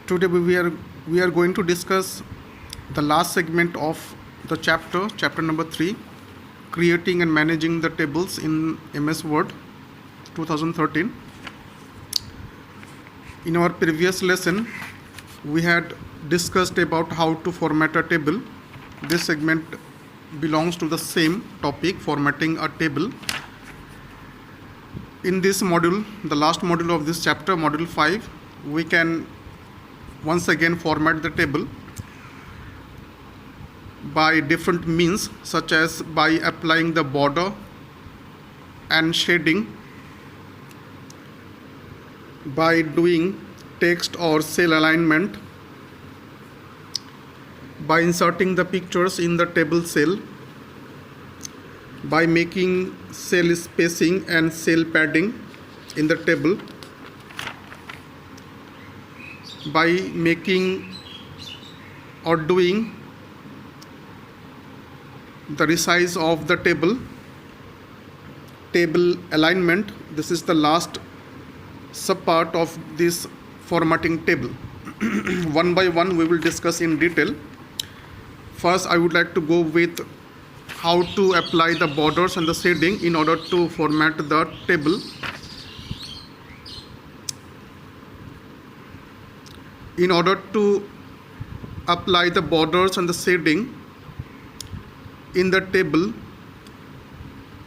Today we are going to discuss the last segment of the chapter number 3, creating and managing the tables in MS Word 2013. In our previous lesson, we had discussed about how to format a table. This segment belongs to the same topic, formatting a table. In this module, the last module of this chapter, module 5, we can once again format the table by different means, such as by applying the border and shading, by doing text or cell alignment, by inserting the pictures in the table cell, by making cell spacing and cell padding in the table, by making or doing the resize of the table alignment. This is the last subpart of this formatting table. One by one we will discuss in detail. First, I would like to go with how to apply the borders and the shading in order to format the table. In order to apply the borders and the shading in the table,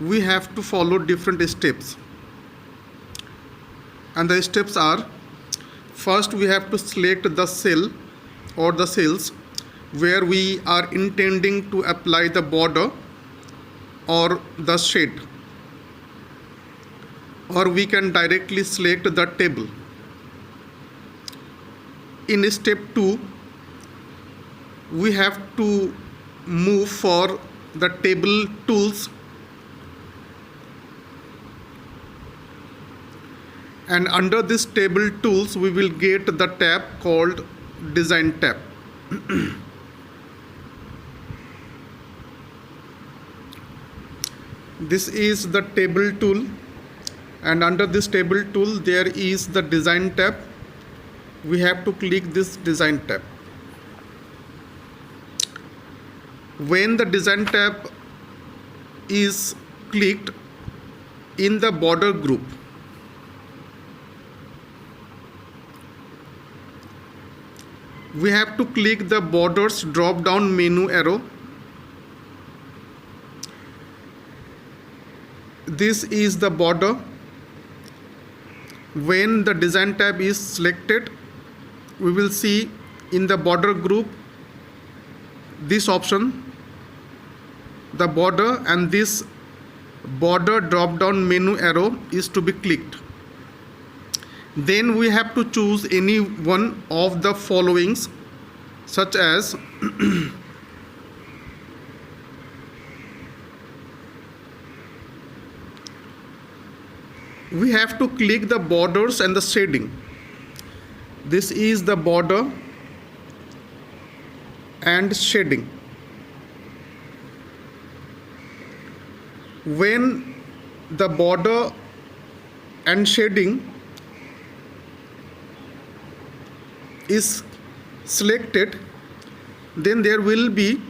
we have to follow different steps. And the steps are: first, we have to select the cell or the cells where we are intending to apply the border or the shade, or we can directly select the table. In step 2, we have to move for the table tools, and under this table tools we will get the tab called design tab. This is the table tool, and under this table tool there is the design tab. We have to click this design tab. When the design tab is clicked in the border group, we have to click the borders drop down menu arrow. This is the border. When the design tab is selected, we will see in the border group this option, the border, and this border drop down menu arrow is to be clicked. Then we have to choose any one of the followings, such as we have to click the borders and the shading. This is the border and shading. When the border and shading is selected, then there will be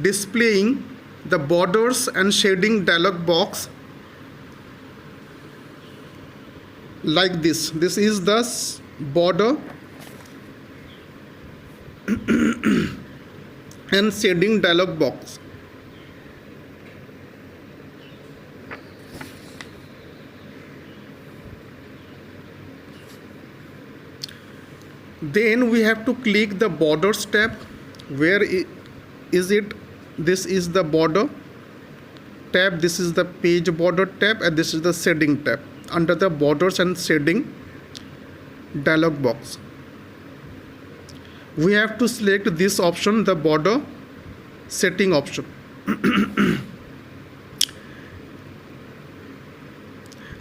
displaying the borders and shading dialog box like this. This is the border and shading dialog box. Then we have to click the borders tab. Where is it? This is the border tab, this is the page border tab, and this is the shading tab under the borders and shading dialog box. We have to select this option, the border setting option.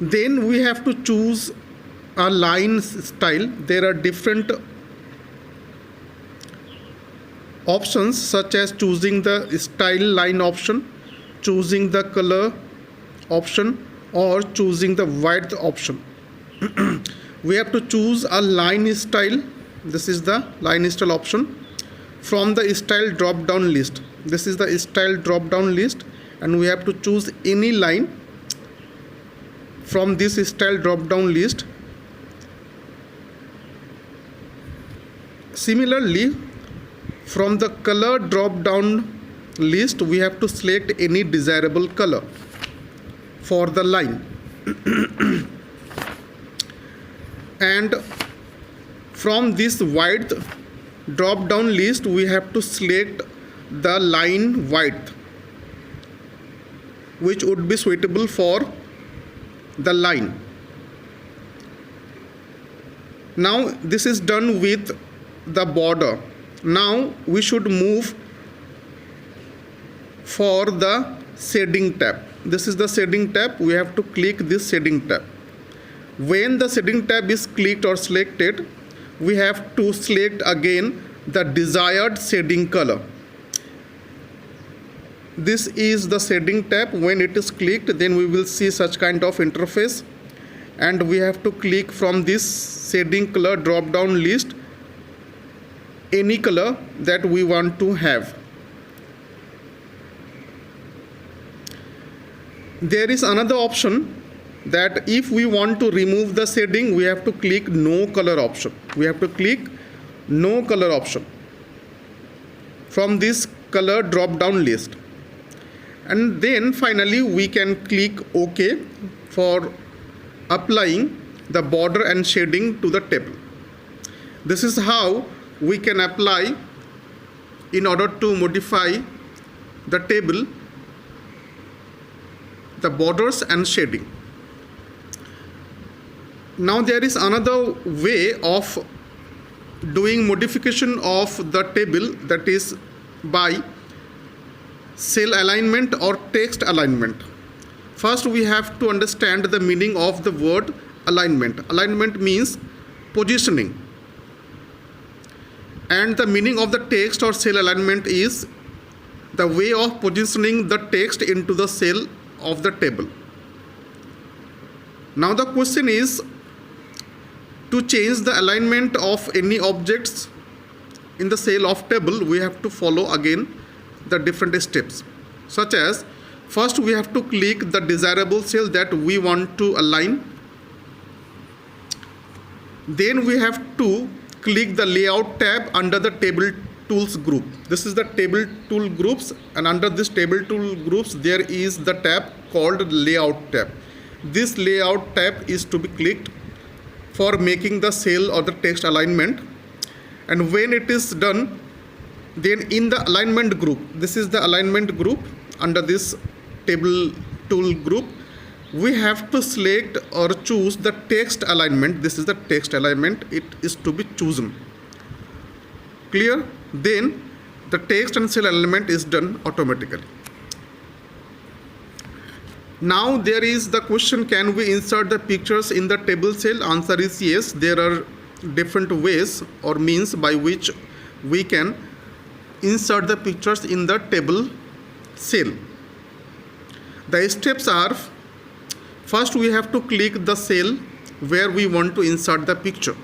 Then we have to choose a line style. There are different options, such as choosing the style line option, choosing the color option, or choosing the width option. We have to choose a line style This is the line style option. From the style drop down list, this is the style drop down list, and we have to choose any line from this style drop down list. Similarly, from the color drop down list, we have to select any desirable color for the line. And from this width drop down list, we have to select the line width which would be suitable for the line. Now this is done with the border. Now we should move for the shading tab. This is the shading tab. We have to click this shading tab. When the shading tab is clicked or selected, we have to select again the desired shading color. This is the shading tab. When it is clicked, then we will see such kind of interface, and we have to click from this shading color drop down list any color that we want to have. There is another option that if we want to remove the shading, we have to click no color option. We have to click no color option from this color drop down list, and then finally we can click OK for applying the border and shading to the table. This is how we can apply in order to modify the table, the borders and shading. Now there is another way of doing modification of the table, that is by cell alignment or text alignment. First we have to understand the meaning of the word alignment. Alignment means positioning, and the meaning of the text or cell alignment is the way of positioning the text into the cell of the table. Now the question is, to change the alignment of any objects in the cell of table, we have to follow again the different steps, such as first we have to click the desirable cell that we want to align. Then we have to click the layout tab under the table tools group. This is the table tool groups, and under this table tool groups there is the tab called layout tab. This layout tab is to be clicked for making the cell or the text alignment, and when it is done, then in the alignment group, this is the alignment group, under this table tool group, we have to select or choose the text alignment. This is the text alignment, it is to be chosen. Clear? Then the text and cell alignment is done automatically. Now there is the question, can we insert the pictures in the table cell? Answer is yes. There are different ways or means by which we can insert the pictures in the table cell. The steps are, first we have to click the cell where we want to insert the picture.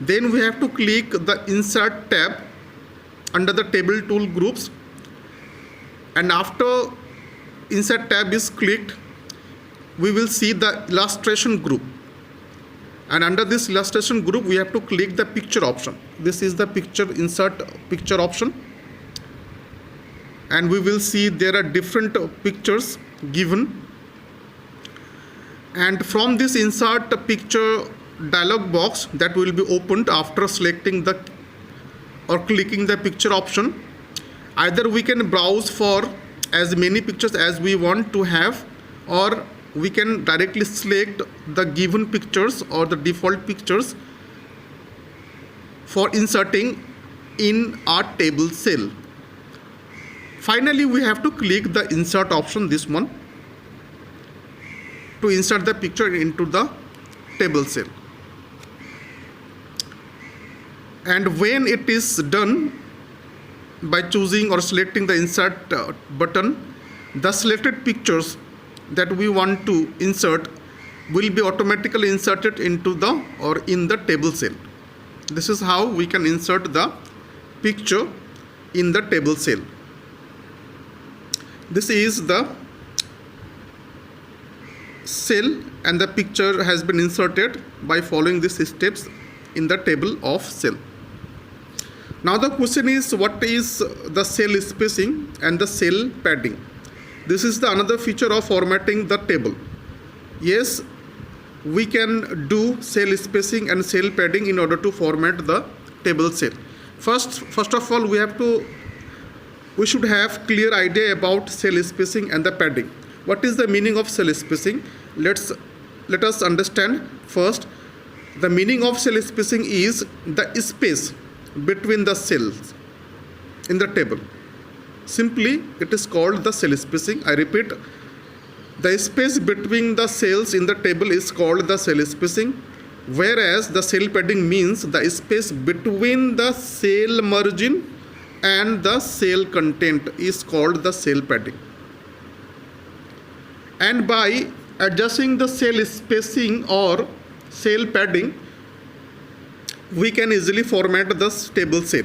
Then we have to click the insert tab under the table tool groups, and after insert tab is clicked, we will see the illustration group, and under this illustration group we have to click the picture option. This is the picture, insert picture option, and we will see there are different pictures given, and from this insert picture dialog box that will be opened after selecting the or clicking the picture option, either we can browse for as many pictures as we want to have, or we can directly select the given pictures or the default pictures for inserting in our table cell. Finally, we have to click the insert option, this one, to insert the picture into the table cell. And when it is done, by choosing or selecting the insert button, the selected pictures that we want to insert will be automatically inserted into the or in the table cell. This is how we can insert the picture in the table cell. This is the cell and the picture has been inserted by following these steps in the table of cell. Now the question is, what is the cell spacing and the cell padding? This is the another feature of formatting the table. Yes, we can do cell spacing and cell padding in order to format the table cell. First of all, we should have clear idea about cell spacing and the padding. What is the meaning of cell spacing? Let us understand first. The meaning of cell spacing is the space between the cells in the table. Simply, it is called the cell spacing. I repeat, the space between the cells in the table is called the cell spacing, whereas the cell padding means the space between the cell margin and the cell content is called the cell padding. And by adjusting the cell spacing or cell padding, we can easily format the table cell.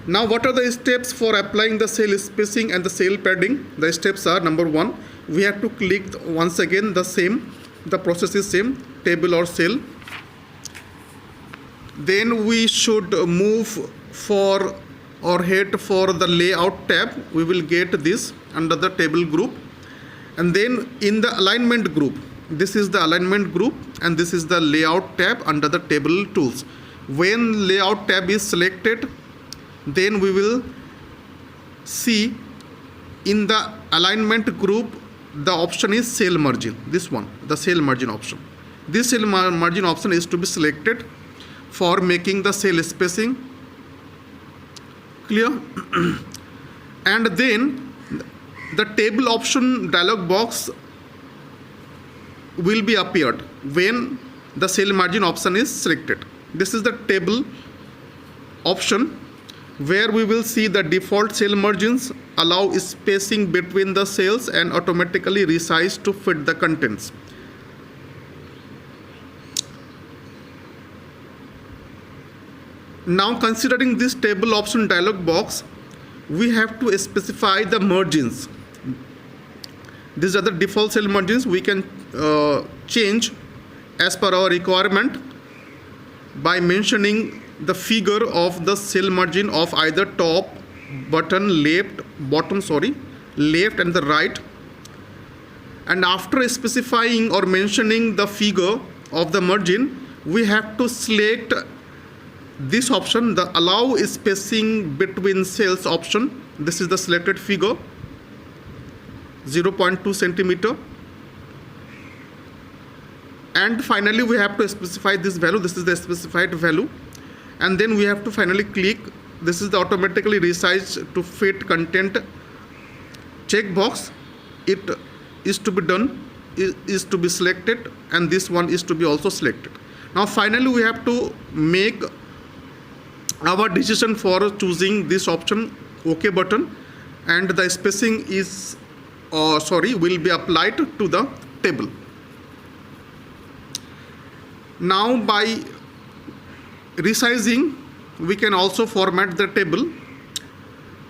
Now, what are the steps for applying the cell spacing and the cell padding? The steps are: number 1, we have to click once again the process is same, table or cell. Then we should move for or head for the layout tab. We will get this under the table group. And then in the alignment group, this is the alignment group and this is the layout tab under the table tools. When layout tab is selected, then we will see in the alignment group the option is cell margin. This one, the cell margin option. This cell margin option is to be selected for making the cell spacing. Clear? And then the table option dialog box will be appeared when the cell margin option is selected. This is the table option where we will see the default cell margins, allow spacing between the cells and automatically resize to fit the contents. Now, considering this table option dialog box, we have to specify the margins. These are the default cell margins. We can change as per our requirement by mentioning the figure of the cell margin of either top, bottom, left and the right. And after specifying or mentioning the figure of the margin, we have to select this option, the allow spacing between cells option. This is the selected figure, 0.2 centimeter. And finally, we have to specify this value. This is the specified value. And then we have to finally click. This is the automatically resize to fit content checkbox. It is to be done, is to be selected, and this one is to be also selected. Now, finally, we have to make our decision for choosing this option, OK button, and the spacing is will be applied to the table. Now, by resizing, we can also format the table.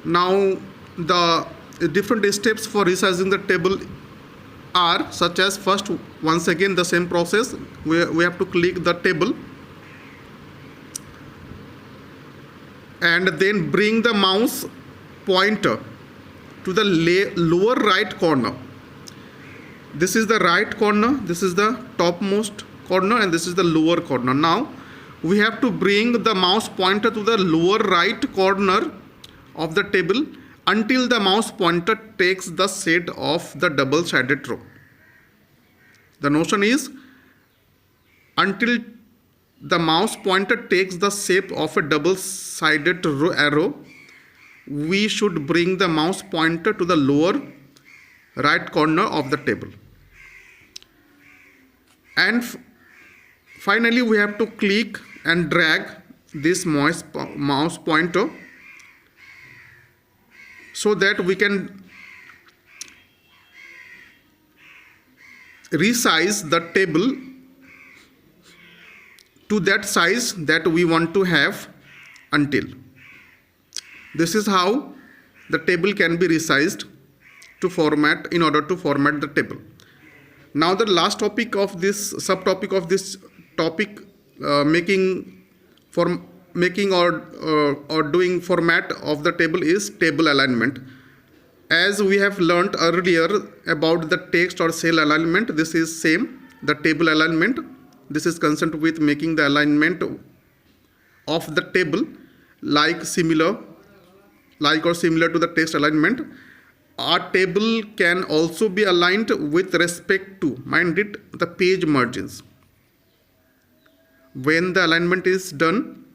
Now, the different steps for resizing the table are such as: first, once again the same process, we have to click the table and then bring the mouse pointer to the lower right corner. This is the right corner, this is the topmost corner, and this is the lower corner. Now we have to bring the mouse pointer to the lower right corner of the table until the mouse pointer takes the shade of the double-sided row. The notion is, until the mouse pointer takes the shape of a double-sided arrow, we should bring the mouse pointer to the lower right corner of the table. And finally, we have to click and drag this mouse pointer so that we can resize the table to that size that we want to have until. This is how the table can be resized to format in order to format the table. Now the last topic of this subtopic of this topic, making or doing format of the table, is table alignment. As we have learnt earlier about the text or cell alignment, this is same, the table alignment. This is concerned with making the alignment of the table like or similar to the text alignment. Our table can also be aligned with respect to, mind it, the page margins. When the alignment is done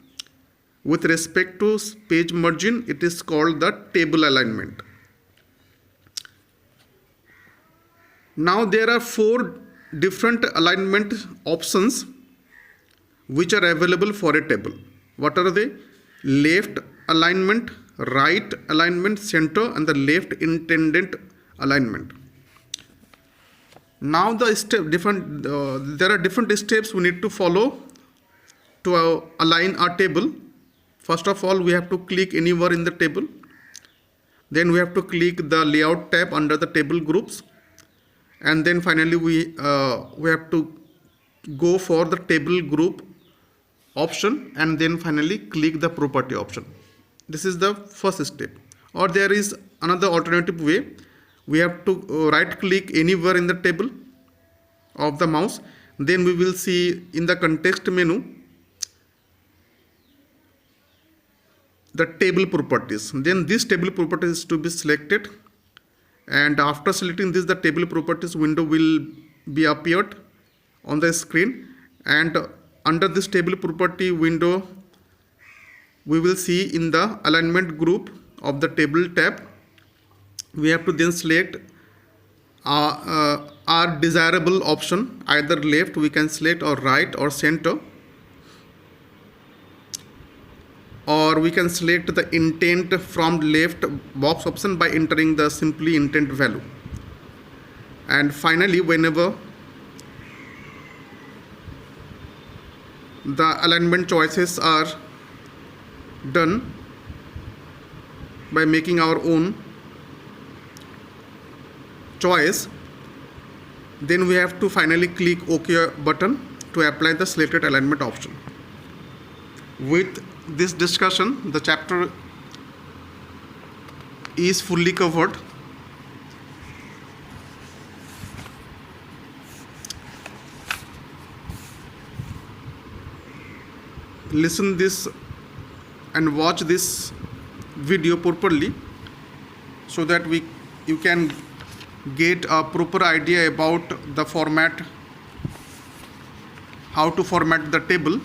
with respect to page margin, it is called the table alignment. Now there are 4 different alignment options which are available for a table. What are they? Left alignment, right alignment, center, and the left intended alignment. Now there are different steps we need to follow to align our table. First of all, we have to click anywhere in the table. Then we have to click the layout tab under the table groups. And then finally we have to go for the table group option, and then finally click the property option. This is the first step. Or there is another alternative way. We have to right click anywhere in the table of the mouse. Then we will see in the context menu the table properties. Then this table properties is to be selected, and after selecting this, the table properties window will be appeared on the screen, and under this table property window we will see in the alignment group of the table tab, we have to then select our desirable option, either left we can select, or right, or center, or we can select the intent from left box option by entering the simply intent value. And finally, whenever the alignment choices are done by making our own choice, then we have to finally click OK button to apply the selected alignment option. With this discussion, the chapter is fully covered. Listen this and watch this video properly so that you can get a proper idea about the format, how to format the table.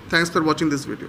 Thanks for watching this video.